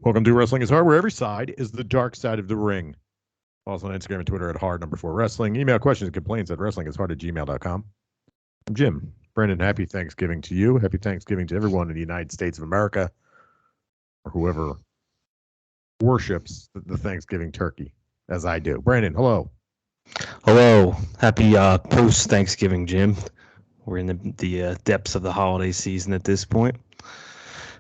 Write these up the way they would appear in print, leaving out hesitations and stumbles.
Welcome to Wrestling is Hard, where every side is the dark side of the ring. Also on Instagram and Twitter at hard4wrestling. Email questions and complaints at wrestlingishard@gmail.com. I'm Jim. Brandon, happy Thanksgiving to you. Happy Thanksgiving to everyone in the United States of America, or whoever worships the Thanksgiving turkey, as I do. Brandon, hello. Hello. Happy post-Thanksgiving, Jim. We're in the depths of the holiday season at this point.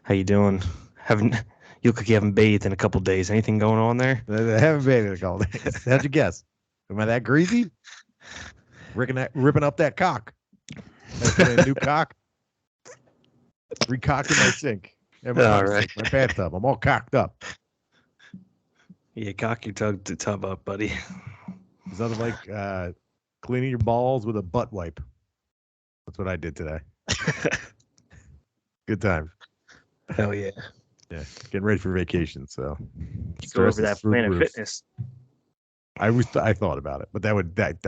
How you doing? You look like you haven't bathed in a couple days. Anything going on there? I haven't bathed in a couple days. How'd you guess? Am I that greasy? Ripping up that cock. A new cock. Recocked in my sink. All right. My bathtub. I'm all cocked up. Yeah, cock your tub up, buddy. There's nothing like cleaning your balls with a butt wipe. That's what I did today. Good time. Hell yeah. Yeah, getting ready for vacation. So go over that Planet Fitness. I thought about it, but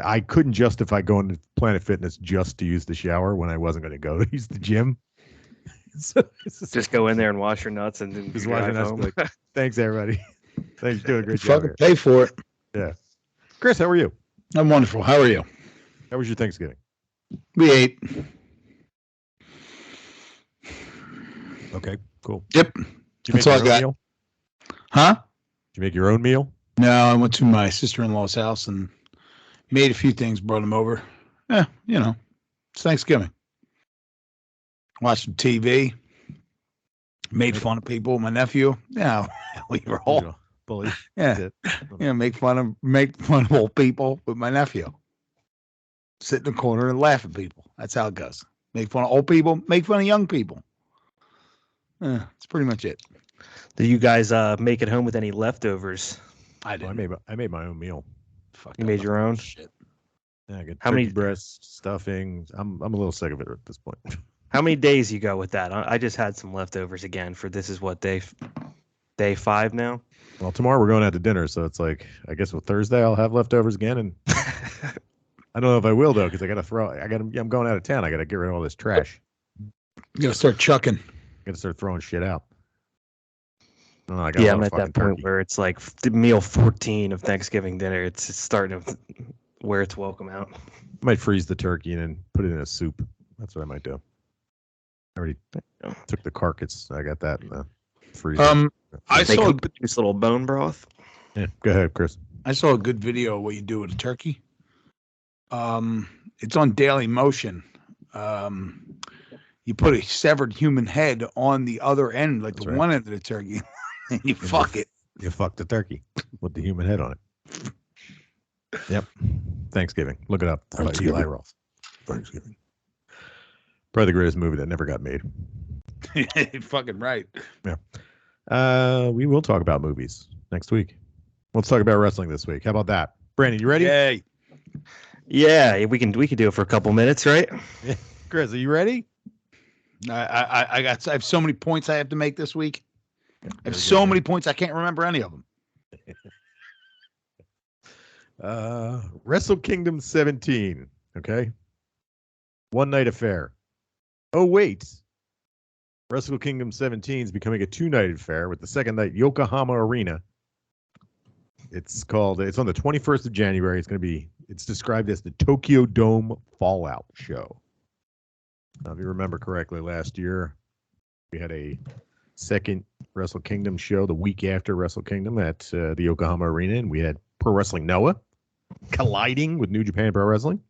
I couldn't justify going to Planet Fitness just to use the shower when I wasn't going to go to use the gym. So just go in there and wash your nuts and then just wash your nuts. Like, thanks, everybody. Thanks for doing a great job. Fucking pay for it. Yeah, Chris, how are you? I'm wonderful. How are you? How was your Thanksgiving? We ate. Okay, cool. Yep. Did you make That's all I your own got. meal? Huh? Did you make your own meal? No, I went to my sister-in-law's house and made a few things, brought them over. It's Thanksgiving. Watched some TV. Made fun of people. My nephew. Yeah, we were all bullies. Yeah, make fun of old people with my nephew. Sit in the corner and laugh at people. That's how it goes. Make fun of old people. Make fun of young people. That's pretty much it. Do you guys make it home with any leftovers? I did. I made my own meal. Fuck, you made your own? Shit. Yeah, I got how many breasts, stuffing? I'm a little sick of it at this point. How many days you go with that? I just had some leftovers again for this is what day 5 now. Well, tomorrow we're going out to dinner, so it's like I guess with Thursday I'll have leftovers again, and I don't know if I will though because I'm going out of town. I got to get rid of all this trash. You gotta start chucking. Got to start throwing shit out. I'm at that point where it's like meal 14 of Thanksgiving dinner. It's starting to wear its welcome out. I might freeze the turkey and then put it in a soup. That's what I might do. I already took the carcass. I got that in the freezer. I saw this little bone broth. Yeah, go ahead, Chris. I saw a good video of what you do with a turkey. It's on Daily Motion. You put a severed human head on the other end, like That's the right. One end of the turkey, and you fuck it. You fuck the turkey with the human head on it. Yep. Thanksgiving. Look it up. Eli Roth. Thanksgiving. Probably the greatest movie that never got made. You're fucking right. Yeah. We will talk about movies next week. Let's talk about wrestling this week. How about that? Brandon, you ready? Yay. Yeah, we can do it for a couple minutes, right? Yeah. Chris, are you ready? I have so many points I have to make this week. I have so many points I can't remember any of them. Wrestle Kingdom 17. Okay. One night affair. Oh, wait. Wrestle Kingdom 17 is becoming a 2-night affair with the second night Yokohama Arena. It's on the 21st of January. It's described as the Tokyo Dome Fallout Show. Now, if you remember correctly, last year we had a second Wrestle Kingdom show the week after Wrestle Kingdom at the Yokohama Arena, and we had Pro Wrestling Noah colliding with New Japan Pro Wrestling.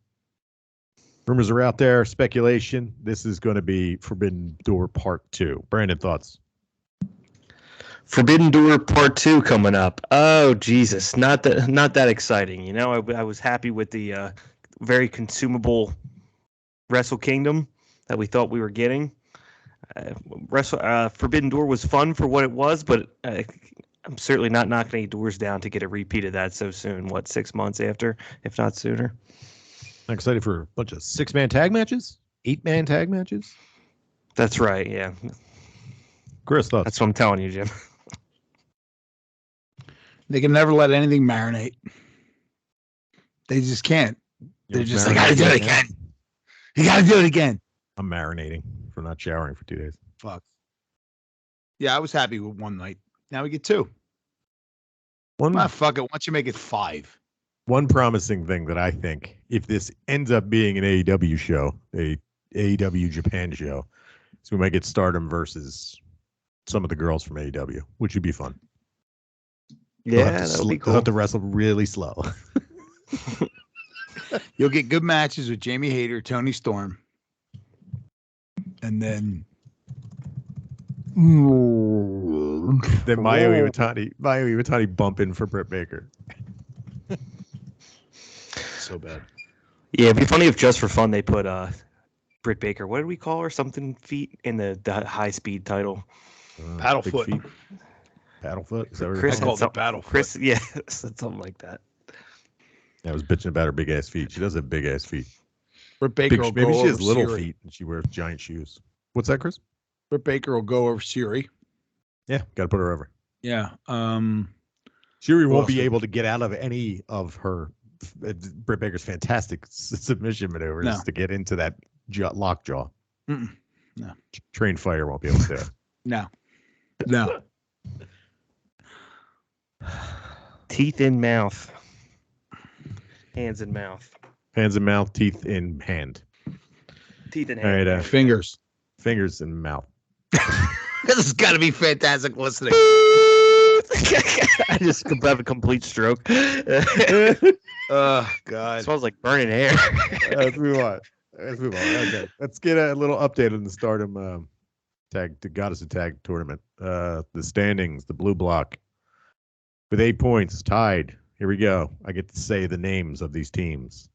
Rumors are out there, speculation. This is going to be Forbidden Door Part 2. Brandon, thoughts? Forbidden Door Part 2 coming up. Oh, Jesus. Not that exciting. You know, I was happy with the very consumable Wrestle Kingdom that we thought we were getting. Forbidden Door was fun for what it was, but I'm certainly not knocking any doors down to get a repeat of that so soon. 6 months after, if not sooner? I'm excited for a bunch of 6-man tag matches, 8-man tag matches. That's right, yeah. Chris, thoughts? That's what I'm telling you, Jim. They can never let anything marinate. They just can't. They're just like, I gotta do it again. You gotta do it again. I'm marinating for not showering for 2 days. Fuck. Yeah, I was happy with one night. Now we get 2. Fuck it. Why don't you make it 5? One promising thing that I think, if this ends up being an AEW show, a AEW Japan show, so we might get Stardom versus some of the girls from AEW, which would be fun. Yeah, that would be cool. They'll have to wrestle really slow. You'll get good matches with Jamie Hayter, Tony Storm, and then Mayu Iwatani bumping for Britt Baker. So bad. Yeah, it'd be funny if just for fun they put Britt Baker, what did we call her? Something feet in the high speed title. Paddlefoot. Paddlefoot? Is that what Chris called it? Paddlefoot. Chris, yeah, something like that. I was bitching about her big ass feet. She does have big ass feet. Britt Baker will maybe go she has over little Siri. feet and she wears giant shoes. What's that, Chris? Britt Baker will go over Siri. Yeah, got to put her over. Yeah. Shuri won't be able to get out of any of her Britt Baker's fantastic submission maneuvers to get into that lockjaw. No. Trained fighter won't be able to do it. No. Teeth in mouth. Hands in mouth. Hands in mouth, teeth in hand. Teeth in All hand. right, Fingers. Fingers in mouth. This has got to be fantastic listening. I just have a complete stroke. Oh, God. It smells like burning hair. Let's move on. Okay. Let's get a little update on the Stardom the Goddess of Tag Tournament. The standings, the blue block, with 8 points, tied. Here we go. I get to say the names of these teams.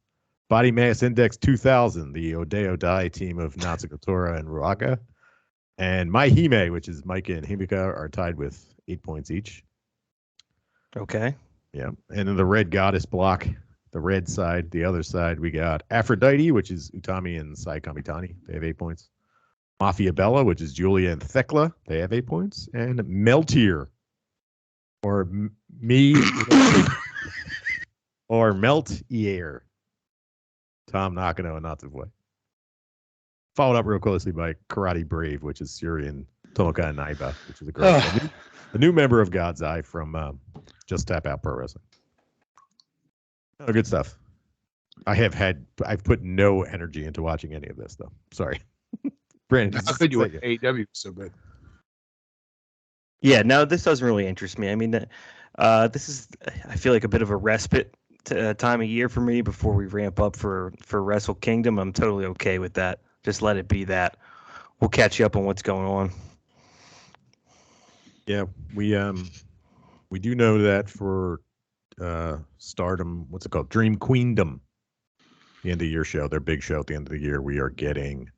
Body Mass Index 2000, the Oday Odai team of Natsuko Tora and Ruaka. And My Hime, which is Micah and Himika, are tied with 8 points each. Okay. Yeah. And then the Red Goddess block, the red side, the other side, we got Aphrodite, which is Utami and Sai Kamitani. They have 8 points. Mafia Bella, which is Julia and Thekla. They have 8 points. And Meltier, or me, or Meltier. Tom Nakano and Natsupoi. Followed up real closely by Karate Brave, which is Syrian Tomoka and Naiba, which is a girl. A new member of God's Eye from Just Tap Out Pro Wrestling. Oh, good stuff. I've put no energy into watching any of this, though. Sorry. Brandon. How could you with AEW so good? Yeah, no, this doesn't really interest me. I mean, this is, I feel like, a bit of a respite time of year for me before we ramp up for Wrestle Kingdom. I'm totally okay with that. Just let it be that. We'll catch you up on what's going on. Yeah, we do know that for Stardom, what's it called? Dream Queendom, the end of the year show, their big show at the end of the year, we are getting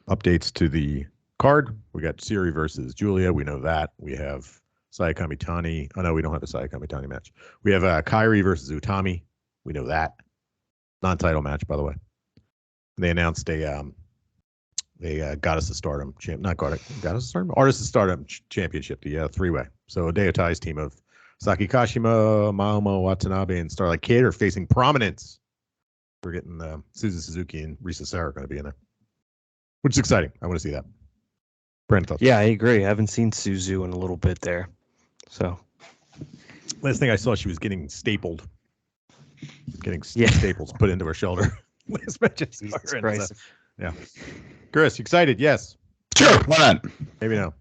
updates to the card. We got Siri versus Julia. We know that. We have Saya Kamitani. Oh, no, we don't have a Saya Kamitani match. We have Kairi versus Utami. We know that. Non-title match, by the way. And they announced a Goddess of Stardom Artist of Stardom championship, the three-way. So Oday Otai's team of Saki Kashima, Maomo Watanabe, and Starlight Kid are facing prominence. We're getting Suzu Suzuki and Risa Sara are going to be in there, which is exciting. I want to see that. Brandon, thoughts? Yeah, I agree. I haven't seen Suzu in a little bit there. So last thing I saw, she was getting stapled. Staples put into her shoulder. Last match I saw her in, yeah. Chris, you excited? Yes. Sure. Why not? Maybe no.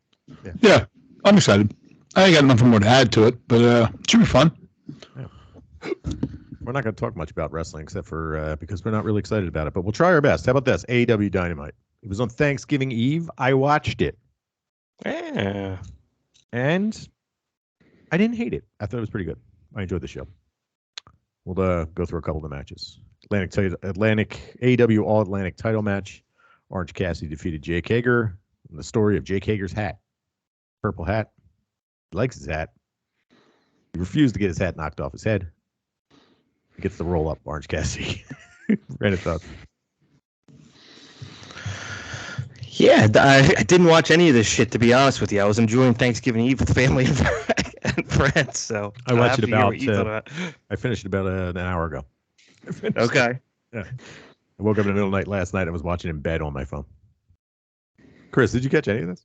Yeah, I'm excited. I ain't got nothing more to add to it, but it should be fun. Yeah. We're not going to talk much about wrestling except for because we're not really excited about it, but we'll try our best. How about this? AEW Dynamite. It was on Thanksgiving Eve. I watched it. Yeah. And I didn't hate it. I thought it was pretty good. I enjoyed the show. We'll go through a couple of the matches. AEW All Atlantic title match. Orange Cassidy defeated Jake Hager. And the story of Jake Hager's hat. Purple hat. He likes his hat. He refused to get his hat knocked off his head. He gets the roll up, Orange Cassidy. Brandon, thoughts? Yeah, I didn't watch any of this shit, to be honest with you. I was enjoying Thanksgiving Eve with family and friends. So I watched it about. I finished it about an hour ago. Okay. Yeah. I woke up in the middle of the night last night. I was watching in bed on my phone. Chris, did you catch any of this?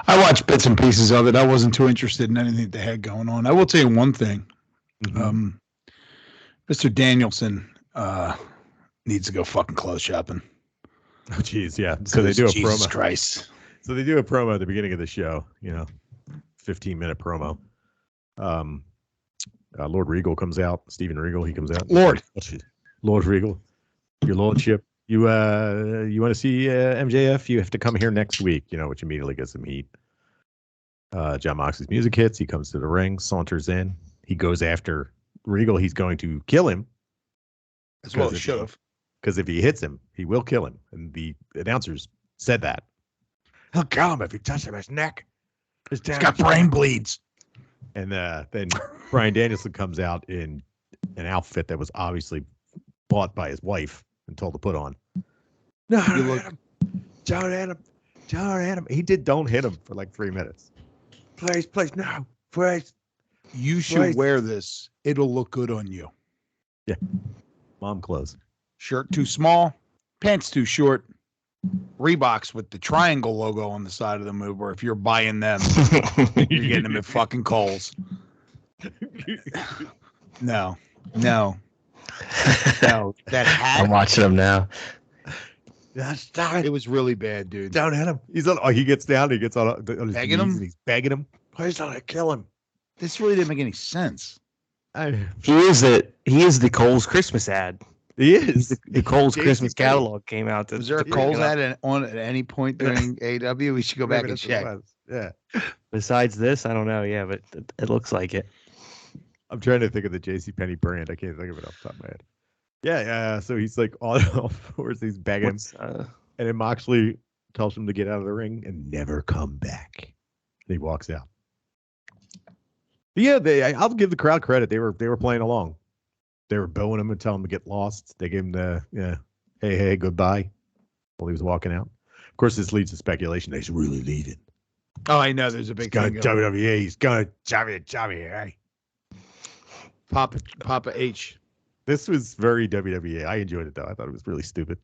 I watched bits and pieces of it. I wasn't too interested in anything they had going on. I will tell you one thing. Mr. Danielson needs to go fucking clothes shopping. Oh, geez, yeah. So they do a Jesus promo. Christ. So they do a promo at the beginning of the show, 15-minute promo. Lord Regal comes out. Steven Regal, he comes out. Lord Regal, your lordship. You want to see MJF? You have to come here next week. Which immediately gets some heat. John Moxley's music hits. He comes to the ring, saunters in. He goes after Regal. He's going to kill him. As well, he should have. Because if he hits him, he will kill him. And the announcers said that. He'll kill him if he touches him his neck. He's got brain bleeds. And then Bryan Danielson comes out in an outfit that was obviously bought by his wife and told to put on. No, don't hit him. Don't hit him. He did don't hit him for like 3 minutes. Please, no, please. You should wear this. It'll look good on you. Yeah. Mom clothes. Shirt too small, pants too short. Reeboks with the triangle logo on the side of the move, or if you're buying them, you're getting them at fucking Kohl's. No. That hat. I'm watching them now. It was really bad, dude. Don't hit him. He gets down. He gets on his begging knees him. And he's begging him. Please don't kill him. This really didn't make any sense. He is the Kohl's Christmas ad. He is. The Kohl's Christmas catalog came out. Was there a Kohl's ad on at any point during AEW? We should go back and check. Yeah. Besides this, I don't know. Yeah, but it looks like it. I'm trying to think of the JCPenney brand. I can't think of it off the top of my head. Yeah. So he's like on all fours. He's begging him. And then Moxley tells him to get out of the ring and never come back. And he walks out. But yeah, I'll give the crowd credit. They were playing along. They were booing him and telling him to get lost. They gave him the hey, goodbye while he was walking out. Of course, this leads to speculation that he's really leaving. Oh, I know. There's a big thing. WWE. He's going to WWE. Papa H. This was very WWE. I enjoyed it, though. I thought it was really stupid.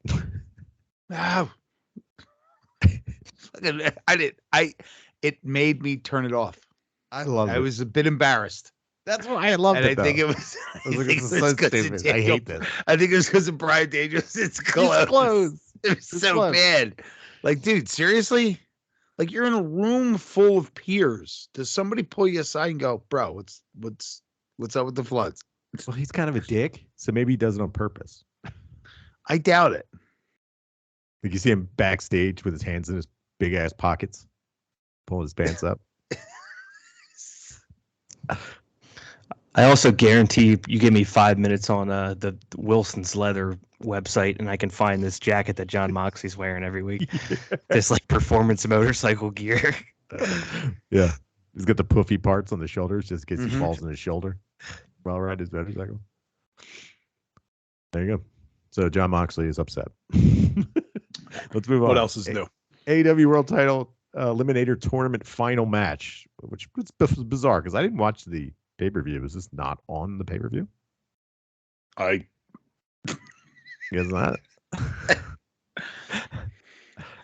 No. It made me turn it off. I love it. I was a bit embarrassed. That's why I loved it. I think it was. I was like, this is so stupid. I hate this. I think it was because of Bryan Danielson's clothes. It was so bad. Like, dude, seriously? Like, you're in a room full of peers. Does somebody pull you aside and go, bro, what's up with the floods? Well, he's kind of a dick, so maybe he does it on purpose. I doubt it. Like, you see him backstage with his hands in his big ass pockets, pulling his pants up. I also guarantee you give me 5 minutes on the Wilson's Leather website, and I can find this jacket that John Moxley's wearing every week. This like performance motorcycle gear. Yeah, he's got the poofy parts on the shoulders just in case he falls on his shoulder while riding his motorcycle. There you go. So John Moxley is upset. Let's move on. What else is new? AEW World Title Eliminator Tournament final match, which was bizarre because I didn't watch the pay-per-view. Is this not on the pay-per-view? I guess not.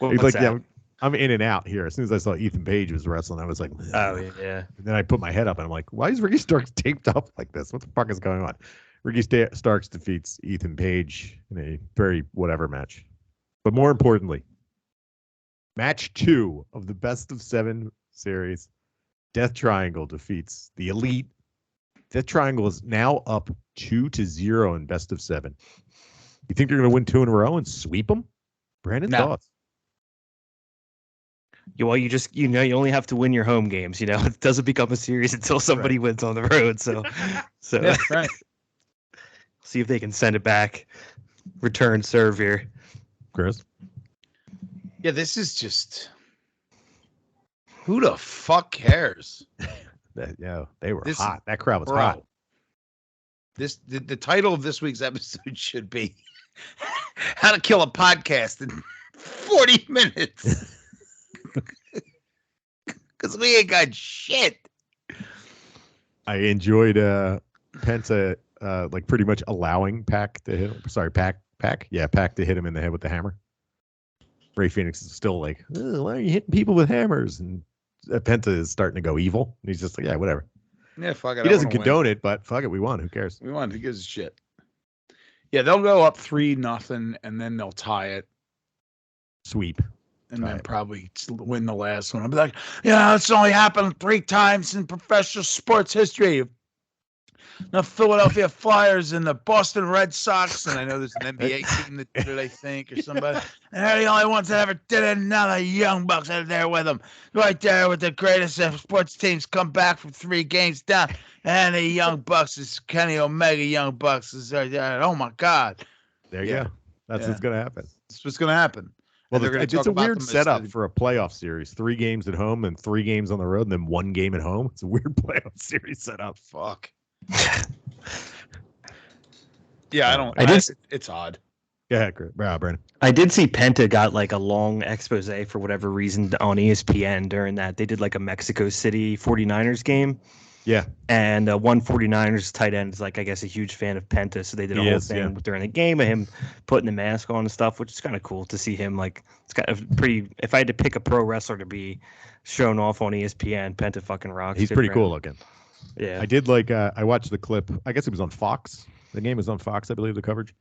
Like, yeah, I'm in and out here. As soon as I saw Ethan Page was wrestling, I was like, oh yeah. And then I put my head up and I'm like, why is Ricky Starks taped up like this? What the fuck is going on? Ricky Starks defeats Ethan Page in a very whatever match. But more importantly, match 2 of the best of 7 series, Death Triangle defeats the Elite. Death Triangle is now up 2-0 in best of 7. You think they're going to win 2 in a row and sweep them? Brandon, thoughts? Well, you only have to win your home games. It doesn't become a series until somebody wins on the road. So yeah, right. See if they can send it back. Return serve here, Chris. Yeah, this is just. Who the fuck cares? They were hot. That crowd was hot. The title of this week's episode should be "How to Kill a Podcast in 40 Minutes." Because we ain't got shit. I enjoyed Penta like pretty much allowing Pac to hit him. Sorry, Pac. Yeah, Pac to hit him in the head with the hammer. Ray Phoenix is still like, why are you hitting people with hammers? And Penta is starting to go evil. And he's just like, yeah, whatever. Yeah, fuck it. He doesn't condone it, but fuck it, we won. Who cares? We won. Who gives a shit? Yeah, they'll go up 3-0, and then they'll tie it. Sweep. And then probably win the last one. I'll be like, yeah, it's only happened 3 times in professional sports history. The Philadelphia Flyers and the Boston Red Sox, and I know there's an NBA team that did it, I think, or somebody. And they're the only ones that ever did it. And now the Young Bucks are there with them, right there with the greatest sports teams come back from 3 games down. And the Young Bucks is Kenny Omega. Young Bucks is there. Oh my God! There you go. That's what's gonna happen. That's what's gonna happen. Well, it's a weird setup for a playoff series. 3 games at home and 3 games on the road, and then 1 game at home. It's a weird playoff series setup. Fuck. Yeah, it's odd. Go ahead, Brandon. I did see Penta got like a long expose for whatever reason on ESPN during that. They did like a Mexico City 49ers game. Yeah. And one 49ers tight end is like, I guess, a huge fan of Penta. So they did a whole thing during the game of him putting the mask on and stuff, which is kind of cool to see him. Like, it's kind of pretty. If I had to pick a pro wrestler to be shown off on ESPN, Penta fucking rocks. He's pretty cool looking. Yeah. I did like, I watched the clip. I guess it was on Fox. The game was on Fox, I believe, the coverage.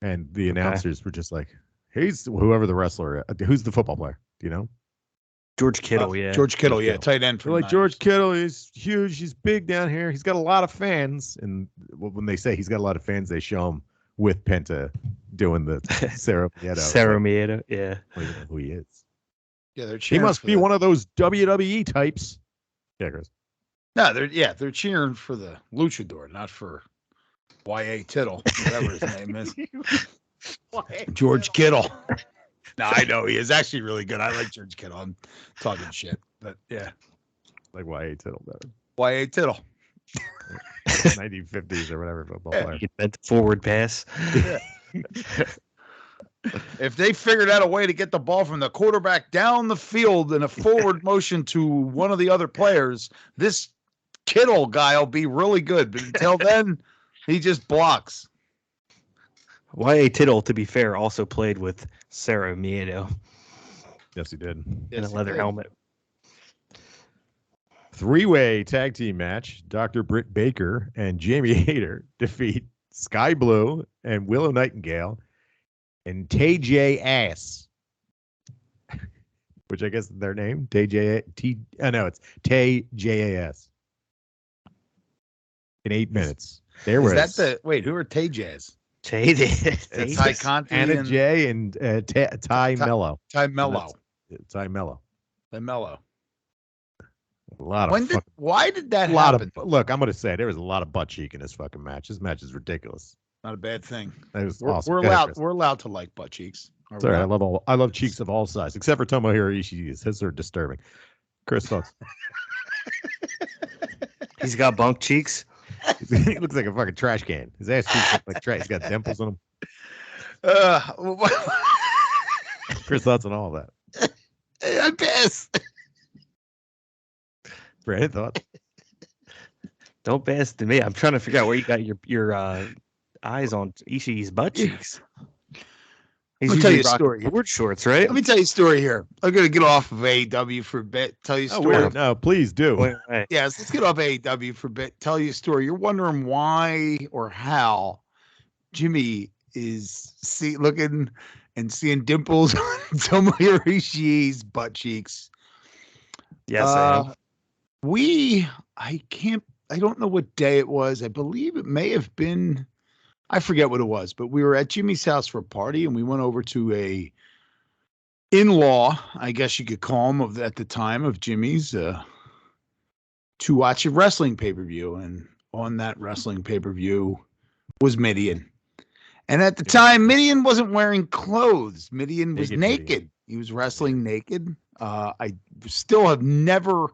And the announcers were just like, he's whoever the wrestler, who's the football player? Do you know? George Kittle, George Kittle, tight end. For like George Kittle, he's huge, he's big down here, he's got a lot of fans. And when they say he's got a lot of fans, they show him with Penta doing the Cerro Miedo. Cerro Miedo, yeah. I don't even know who he is. Yeah, they're cheering. He must be one of those WWE types. Yeah, Chris. No, they're cheering for the luchador, not for Y.A. Tittle, whatever his name is. George Kittle. No, I know he is actually really good. I like George Kittle. I'm talking shit, but yeah, like Y.A. Tittle better. Y.A. Tittle, 1950s or whatever football player. He bent the forward pass. Yeah. If they figured out a way to get the ball from the quarterback down the field in a forward motion to one of the other players, this Kittle guy will be really good. But until then, he just blocks. Y.A. Tittle, to be fair, also played with Cerro Miedo. Yes, he did. In a leather helmet. 3-way tag team match. Dr. Britt Baker and Jamie Hayter defeat Sky Blue and Willow Nightingale and TJ Ass, which I guess is their name. It's TJAS. In 8 minutes. Who are TJs? It's Ty Conti Anna J and Ty Mello. Ty Mello. Ty Mello. Ty Mello. A lot of why did that happen? Look, I'm going to say there was a lot of butt cheek in this fucking match. This match is ridiculous. Not a bad thing. It was awesome. We're allowed to like butt cheeks. Sorry, I love cheeks of all sizes, except for Tomohiro Ishii. His are disturbing. Chris Fox. He's got bunk cheeks. He looks like a fucking trash can. His ass cheeks look like trash. He's got dimples in them. Chris, thoughts on all of that? I'm pissed. Brandon, thoughts? Don't pass to me. I'm trying to figure out where you got your eyes on Ishii's butt cheeks. Let me tell you a story. Board shorts, right? Let me tell you a story here. I'm going to get off of AEW for a bit. Tell you a story. No, please do. Yes, let's get off AEW for a bit. Tell you a story. You're wondering why or how Jimmy is looking and seeing dimples on Tomohiro Ishii's butt cheeks. Yes, I am. I don't know what day it was. I believe it may have been, I forget what it was, but we were at Jimmy's house for a party and we went over to a in-law, I guess you could call him at the time of Jimmy's, to watch a wrestling pay-per-view. And on that wrestling pay-per-view was Midian. And at the time, Midian wasn't wearing clothes. Midian was naked. He was wrestling naked. I still have never...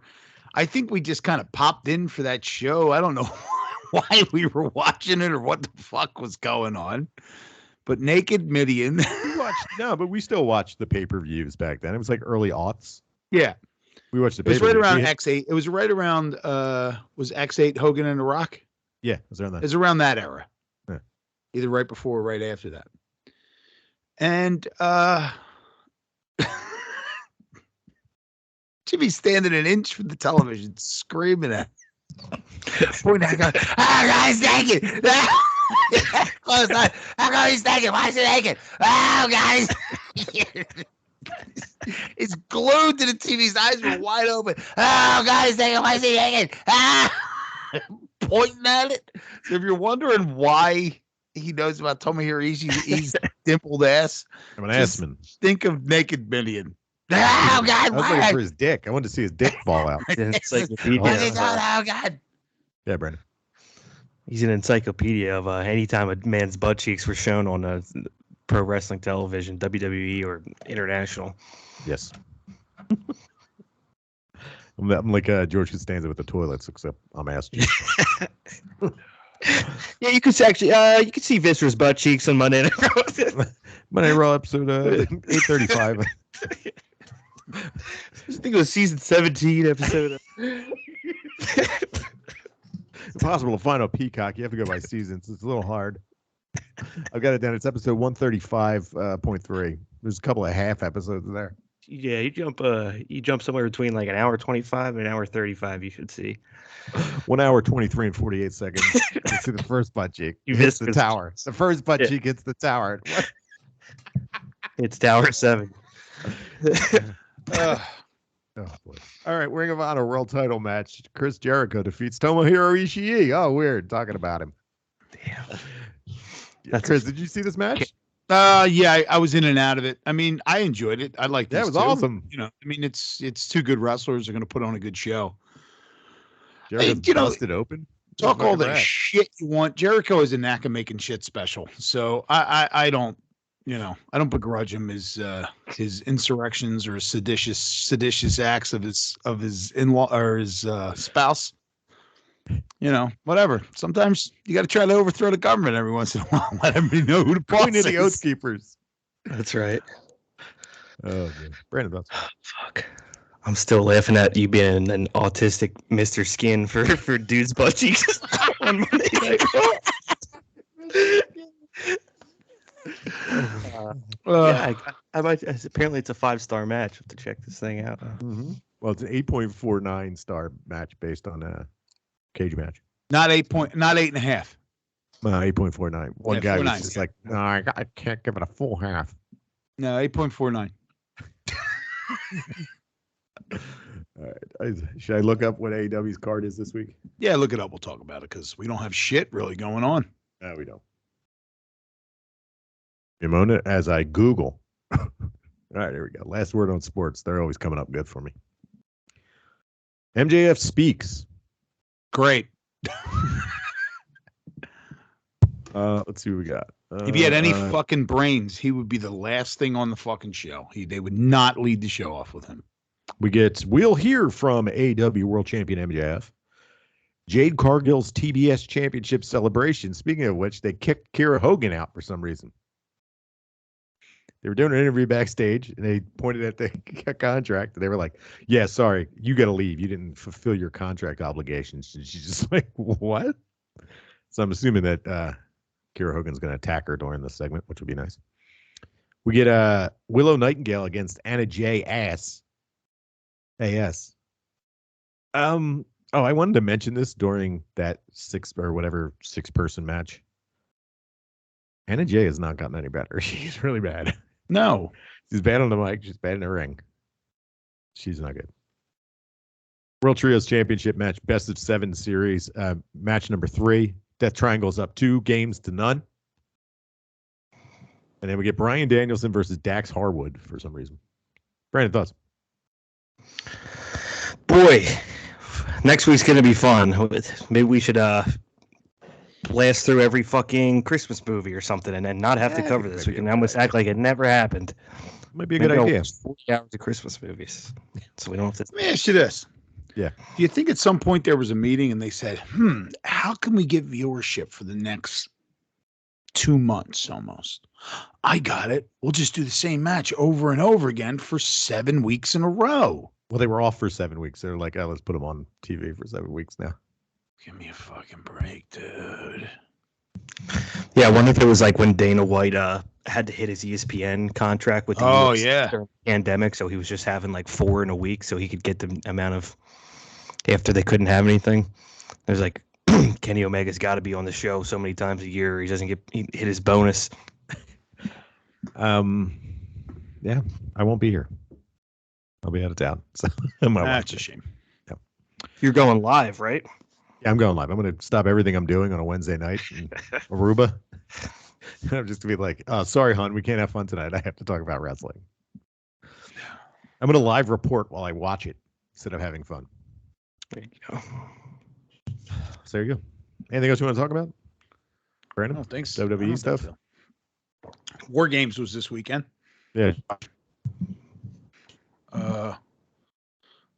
I think we just kind of popped in for that show. I don't know why we were watching it or what the fuck was going on. But naked Midian. But we still watched the pay-per-views back then. It was like early aughts. Yeah. We watched the pay-per-view. It was right around X8. It was right around, was X8 Hogan and The Rock? Yeah, it was around that. It was around that era. Yeah. Either right before or right after that. And Jimmy standing an inch from the television, screaming at pointing at God. Oh, guys, naked. Close on. How come he's naked? Why is he naked? Oh, guys. It's glued to the TV. His eyes were wide open. Oh, guys, naked. Why is he naked? Ah! Pointing at it. So if you're wondering why he knows about Tomohiro Ishii's dimpled ass, I'm an assman. think of Naked Million. Oh, God. I was looking for his dick. I wanted to see his dick fall out. Oh, God. Yeah, Brandon. He's an encyclopedia of anytime a man's butt cheeks were shown on pro wrestling television, WWE or international. Yes. I'm like George Costanza with the toilets, except I'm ass cheeks. Yeah, you could actually you could see Viscer's butt cheeks on Monday Night Raw. Monday Night Raw episode 835. I think it was season 17 episode. Impossible to find on Peacock. You have to go by seasons. It's a little hard. I've got it down. It's episode 135.3. There's a couple of half episodes there. Yeah, you jump somewhere between like an hour 25 and an hour 35. You should see 1 hour 23 and 48 seconds. You see the first butt cheek. You hits missed the tower. The first butt cheek hits the tower. What? It's Tower 7. Oh boy! All right, Ring of Honor World Title match. Chris Jericho defeats Tomohiro Ishii. Oh, weird. Talking about him. Damn. Chris, did you see this match? Yeah, I was in and out of it. I mean, I enjoyed it. I liked it. Yeah, it was awesome. You know, I mean, it's two good wrestlers are going to put on a good show. Jericho's busted open. Talk all the shit you want. Jericho is a knack of making shit special. So I don't, I don't begrudge him his insurrections or seditious acts of his in-law or his spouse. Whatever. Sometimes you got to try to overthrow the government every once in a while. Let everybody know who the boss Queen of the Oath is. Keepers. That's right. Oh, man. Brandon, Fuck. I'm still laughing at you being an autistic Mr. Skin for dude's butt cheeks on Monday Night Raw. Yeah, I might. Apparently, it's a 5-star match. I have to check this thing out. Mm-hmm. Well, it's an 8.49 star match based on a cage match. Not 8.5. 8.49. One guy was 49. just like, no, I can't give it a full half. No, 8.49. All right. Should I look up what AEW's card is this week? Yeah, look it up. We'll talk about it because we don't have shit really going on. No, we don't. A moment as I Google. All right, here we go. Last word on sports. They're always coming up good for me. MJF speaks. Great. Let's see what we got. If he had any fucking brains, he would be the last thing on the fucking show. They would not lead the show off with him. We'll hear from AEW World Champion MJF. Jade Cargill's TBS Championship celebration. Speaking of which, they kicked Kira Hogan out for some reason. They were doing an interview backstage, and they pointed at the contract, and they were like, yeah, sorry, you got to leave. You didn't fulfill your contract obligations. And she's just like, what? So I'm assuming that Kira Hogan's going to attack her during this segment, which would be nice. We get Willow Nightingale against Anna J. AS. I wanted to mention this during that 6-person match. Anna J has not gotten any better. She's really bad. No. She's bad on the mic. She's bad in the ring. She's not good. World Trios Championship match, best of 7 series, match number 3. Death Triangle's up 2-0. And then we get Bryan Danielson versus Dax Harwood for some reason. Brandon, thoughts? Boy, next week's going to be fun. Maybe we should blast through every fucking Christmas movie or something and then not have to cover this. We can almost act like it never happened. Might be a good idea. 40 hours of Christmas movies. So we don't have to. Let me ask you this. Yeah. Do you think at some point there was a meeting and they said, how can we get viewership for the next 2 months almost? I got it. We'll just do the same match over and over again for 7 weeks in a row. Well, they were off for 7 weeks. They're like, oh, let's put them on TV for 7 weeks now. Give me a fucking break, dude. Yeah, I wonder if it was like when Dana White had to hit his ESPN contract with the UFC during the pandemic, so he was just having like 4 in a week so he could get the amount of after they couldn't have anything. There's like Kenny Omega's got to be on the show so many times a year. He doesn't hit his bonus. Yeah, I won't be here. I'll be out of town. So that's a shame. Yeah. You're going live, right? Yeah, I'm going live. I'm going to stop everything I'm doing on a Wednesday night in Aruba. I'm just going to be like, oh, sorry, hon, we can't have fun tonight. I have to talk about wrestling. I'm going to live report while I watch it instead of having fun. There you go. So there you go. Anything else you want to talk about? Brandon? No, thanks. WWE stuff? So. War Games was this weekend. Yeah.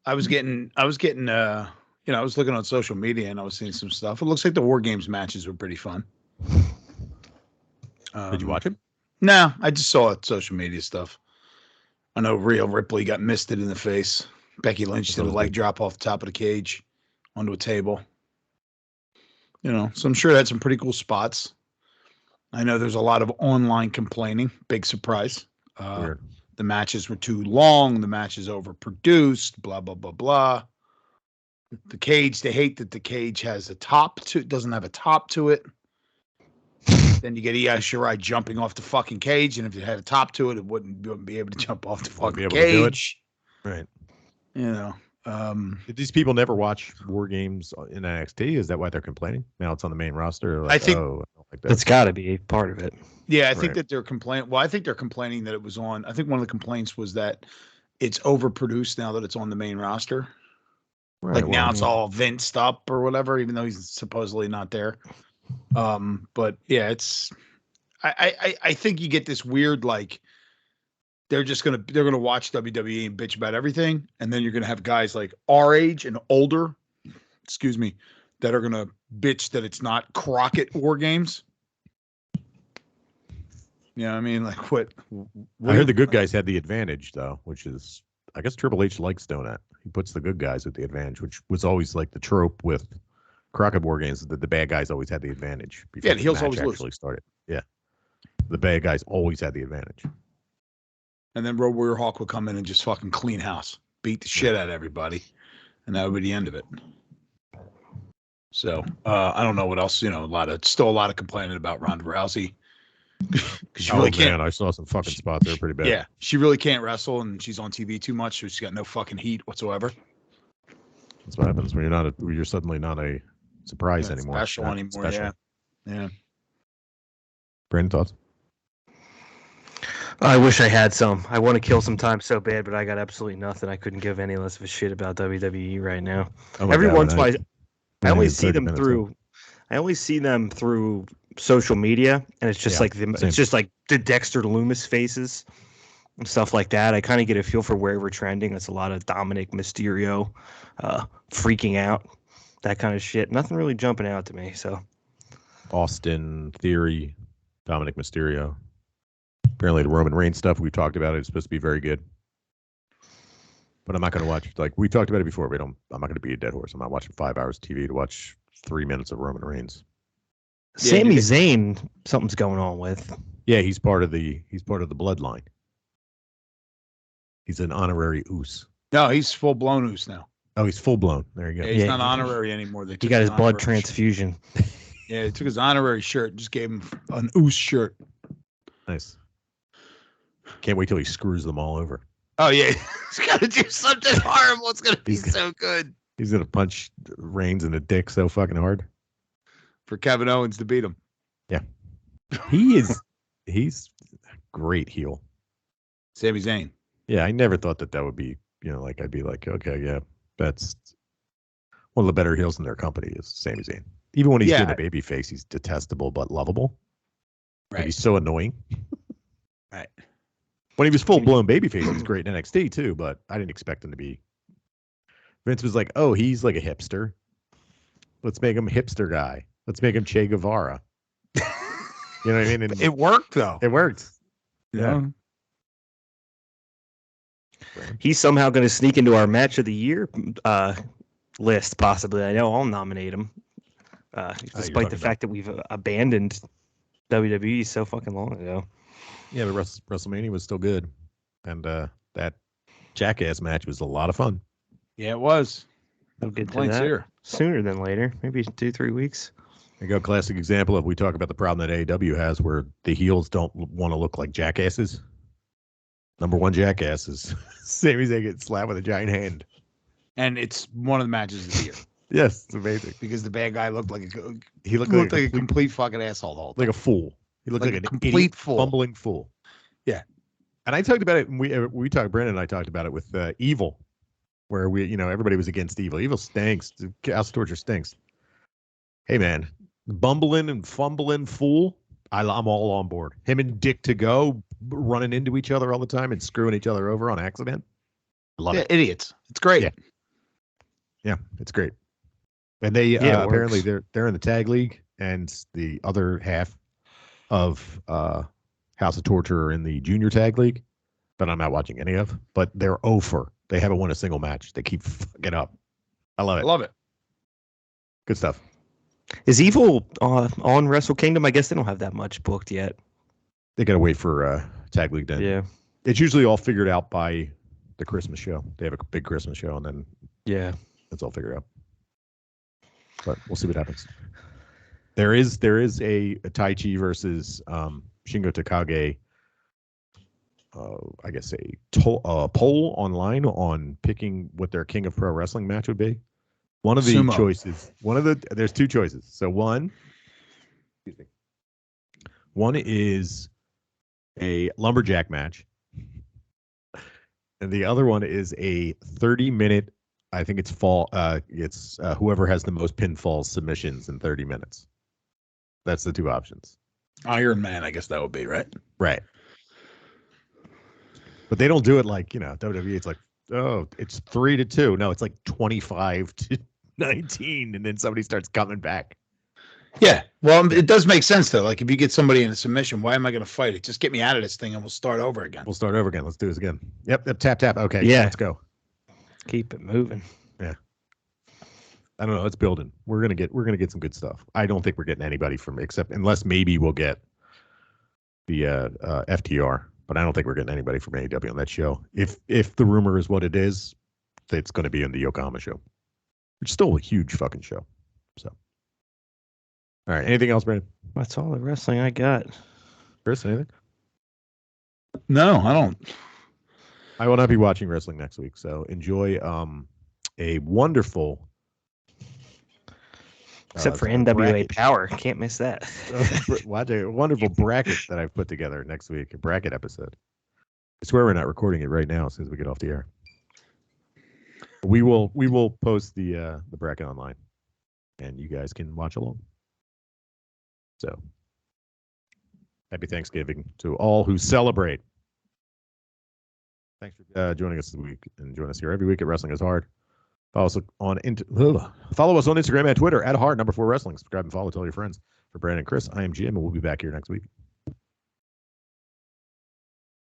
I was getting I was looking on social media and I was seeing some stuff. It looks like the War Games matches were pretty fun. Did you watch it? No, I just saw it, social media stuff. I know Rhea Ripley got misted in the face. Becky Lynch did a leg drop off the top of the cage onto a table. So I'm sure it had some pretty cool spots. I know there's a lot of online complaining. Big surprise. Weird. The matches were too long. The matches overproduced. Blah blah blah blah. The cage. They hate that the cage has a top to. Doesn't have a top to it. Then you get Io Shirai jumping off the fucking cage, and if it had a top to it, it wouldn't be able to jump off the fucking cage. Right. Did these people never watch War Games in NXT? Is that why they're complaining? Now it's on the main roster. Like, I think I don't like that. That's got to be part of it. Yeah, I think that they're complaining. Well, I think they're complaining that it was on. I think one of the complaints was that it's overproduced now that it's on the main roster. Right, like now it's all Vinced up or whatever, even though he's supposedly not there. But yeah, it's. I think you get this weird like. They're gonna watch WWE and bitch about everything, and then you're gonna have guys like our age and older, that are gonna bitch that it's not Crockett War Games. Yeah, I mean, like what I heard the good guys had the advantage though, which is I guess Triple H likes doing that. He puts the good guys with the advantage, which was always like the trope with Crockett War Games that the bad guys always had the advantage. Yeah, the heels always actually started. Yeah, the bad guys always had the advantage. And then Road Warrior Hawk would come in and just fucking clean house, beat the shit out of everybody, and that would be the end of it. So I don't know what else. Still a lot of complaining about Ronda Rousey because she really can't. I saw some fucking spots there pretty bad. Yeah, she really can't wrestle, and she's on TV too much, so she's got no fucking heat whatsoever. That's what happens when you're suddenly not a surprise anymore. Special anymore. Special. Yeah. Brandon, thoughts? I wish I had some. I want to kill some time so bad, but I got absolutely nothing. I couldn't give any less of a shit about WWE right now. Every once in a while, I only see them through. I only see them through social media, and it's just it's just like the Dexter Loomis faces and stuff like that. I kind of get a feel for where we're trending. It's a lot of Dominic Mysterio freaking out, that kind of shit. Nothing really jumping out to me. So Austin Theory, Dominic Mysterio. Apparently the Roman Reigns stuff we've talked about it's supposed to be very good. But I'm not going to watch, like we talked about it before, I'm not going to be a dead horse. I'm not watching 5 hours of TV to watch 3 minutes of Roman Reigns. Sami Zayn, something's going on with. Yeah, he's part of the bloodline. He's an honorary Oos. No, he's full blown Oos now. Oh, he's full blown. There you go. Yeah, he's not honorary anymore. He got his blood transfusion. Yeah, they took his honorary shirt, just gave him an Oos shirt. Nice. Can't wait till he screws them all over. Oh yeah, he's got to do something horrible. It's gonna be so good. He's gonna punch Reigns in the dick so fucking hard for Kevin Owens to beat him. Yeah, he's a great heel. Sami Zayn. Yeah, I never thought that would be like I'd be like, okay, yeah, that's one of the better heels in their company is Sami Zayn. Even when he's doing a baby face, he's detestable but lovable. Right. Like he's so annoying. Right. When he was full-blown babyface, he was great in NXT too, but I didn't expect him to be. Vince was like, oh, he's like a hipster. Let's make him a hipster guy. Let's make him Che Guevara. You know what I mean? And it worked, though. It worked. Yeah. He's somehow going to sneak into our match of the year list, possibly. I know I'll nominate him. despite the fact that we've abandoned WWE so fucking long ago. Yeah, but WrestleMania was still good, and that Jackass match was a lot of fun. Yeah, it was. We'll get to Complaints that here. sooner than later, maybe 2-3 weeks. There you go, classic example of we talk about the problem that AEW has, where the heels don't want to look like jackasses. Number one jackass is same as they get slapped with a giant hand. And it's one of the matches of the year. Yes, it's amazing. Because the bad guy looked like He looked like like a complete fucking asshole the whole time. like a fool. He looked like a an complete idiot, fool. fumbling fool. Yeah. And I talked about it. And we talked. Brandon and I talked about it with Evil, where everybody was against Evil. Evil stinks. House of Torture stinks. Hey man, bumbling and fumbling fool. I'm all on board. Him and Dick to go running into each other all the time and screwing each other over on accident. I love it. Idiots. It's great. Yeah, it's great. And they apparently they're in the tag league, and the other half of House of Torture are in the junior tag league, that I'm not watching any of. But they're over. They haven't won a single match. They keep fucking up. I love it. I love it. Good stuff. Is Evil on Wrestle Kingdom? I guess they don't have that much booked yet. They gotta wait for tag league then. Yeah. It's usually all figured out by the Christmas show. They have a big Christmas show, and then it's all figured out. But we'll see what happens. There is a Tai Chi versus Shingo Takagi. I guess a poll online on picking what their King of Pro Wrestling match would be. One of the choices. There's two choices. So one is a lumberjack match, and the other one is a 30-minute. I think it's whoever has the most pinfall submissions in 30 minutes. That's the two options. Iron Man, I guess that would be, right? Right. But they don't do it like, WWE. It's like, oh, it's 3-2. No, it's like 25-19, and then somebody starts coming back. Yeah. Well, it does make sense, though. Like, if you get somebody in a submission, why am I going to fight it? Just get me out of this thing, and we'll start over again. Let's do this again. Yep. Tap. Okay. Yeah. Let's go. Keep it moving. Yeah. I don't know. It's building. We're gonna get some good stuff. I don't think we're getting anybody unless maybe we'll get the FTR, but I don't think we're getting anybody from AEW on that show. If the rumor is what it is, it's going to be in the Yokohama show, which is still a huge fucking show. So, all right. Anything else, Brandon? That's all the wrestling I got. Chris, anything? No, I don't. I will not be watching wrestling next week, so enjoy a wonderful. Except for NWA bracket. Power. Can't miss that. Watch a wonderful bracket that I've put together next week, a bracket episode. I swear we're not recording it right now as soon as we get off the air. We will post the bracket online, and you guys can watch along. So, happy Thanksgiving to all who celebrate. Thanks for joining us this week, and join us here every week at Wrestling is Hard. Follow us on Instagram and Twitter at @hard4wrestling. Subscribe and follow. Tell your friends. For Brandon and Chris, I am Jim, and we'll be back here next week.